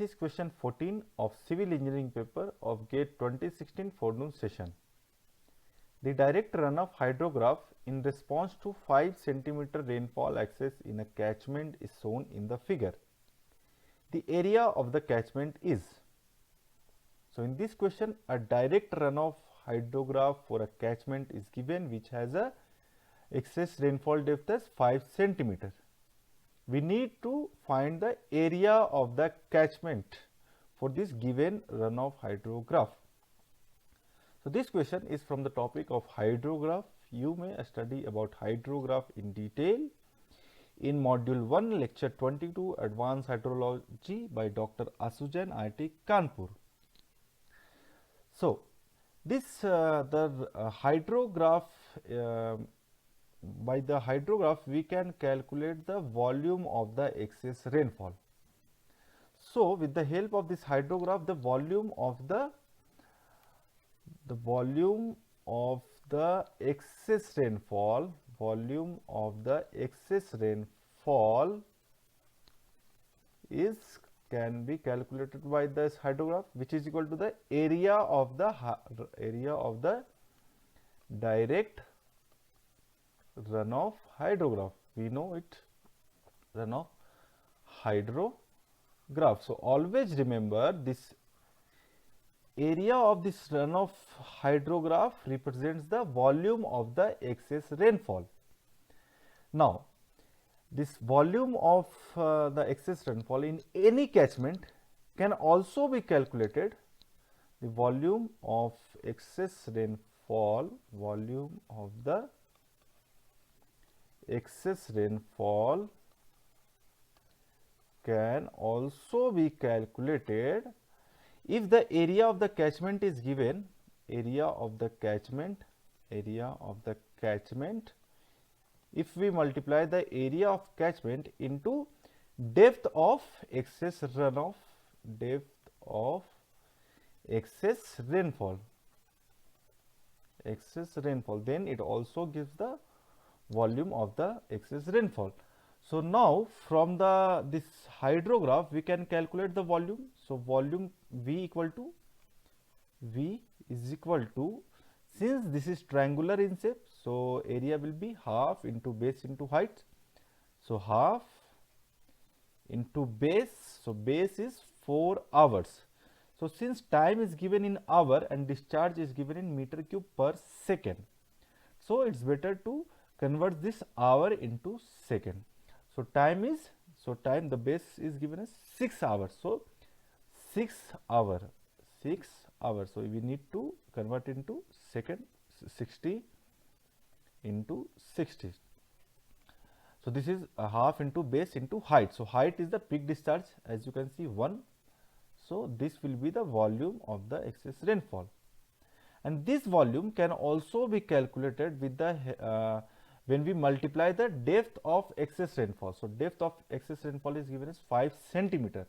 this is question 14 of civil engineering paper of GATE 2016 forenoon session. The direct runoff hydrograph in response to 5 cm rainfall excess in a catchment is shown in the figure. The area of the catchment is. So, in this question a direct runoff hydrograph for a catchment is given which has a excess rainfall depth as 5 cm. We need to find the area of the catchment for this given runoff hydrograph. So, this question is from the topic of hydrograph. You may study about hydrograph in detail in module 1 lecture 22 advanced hydrology by Dr. Ashu Jain IIT Kanpur. So, this hydrograph by the hydrograph we can calculate the volume of the excess rainfall. So, with the help of this hydrograph the volume of the excess rainfall can be calculated by this hydrograph, which is equal to the area of the direct runoff hydrograph. We know it, runoff hydrograph. So, always remember this area of this runoff hydrograph represents the volume of the excess rainfall. Now, this volume of the excess rainfall in any catchment can also be calculated. The volume of excess rainfall, can also be calculated if the area of the catchment is given. If we multiply the area of catchment into depth of excess runoff, then it also gives the volume of the excess rainfall. So, now from this hydrograph we can calculate the volume. So, volume V is equal to, since this is triangular in shape, so area will be half into base into height. So, half into base, so base is 4 hours. So, since time is given in hour and discharge is given in meter cube per second, so it is better to convert this hour into second. So, time the base is given as 6 hours. So, 6 hour. So, we need to convert into second, 60 into 60. So, this is a half into base into height. So, height is the peak discharge, as you can see 1. So, this will be the volume of the excess rainfall, and this volume can also be calculated with the when we multiply the depth of excess rainfall. So, depth of excess rainfall is given as 5 centimeter.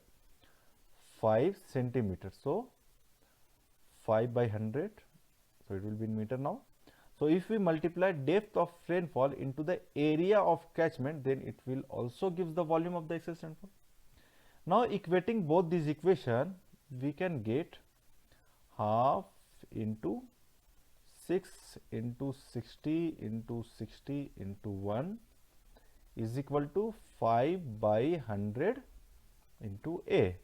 So, 5 by 100, so it will be in meter now. So, if we multiply depth of rainfall into the area of catchment, then it will also give the volume of the excess rainfall. Now, equating both these equation, we can get half into 6 into 60 into 60 into 1 is equal to 5 by 100 into A.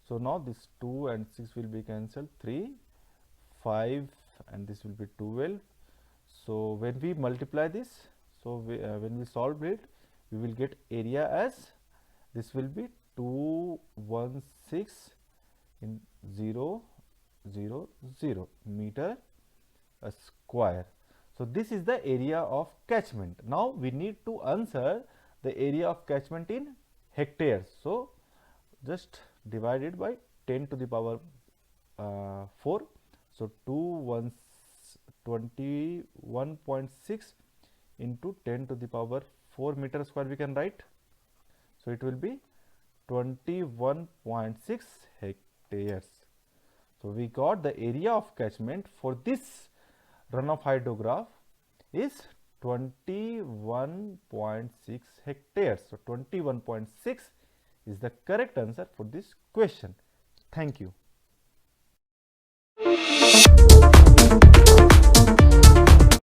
So, now this 2 and 6 will be cancelled, 3, 5 and this will be 12. So, when we multiply this, so when we solve it, we will get area as, this will be 216 in 0, 0, 0 meter a square. So, this is the area of catchment. Now, we need to answer the area of catchment in hectares. So, just divide it by 10 to the power 4. So, 21.6 into 10 to the power 4 meter square we can write. So, it will be 21.6 hectares. So, we got the area of catchment for this runoff hydrograph is 21.6 hectares. So, 21.6 is the correct answer for this question. Thank you.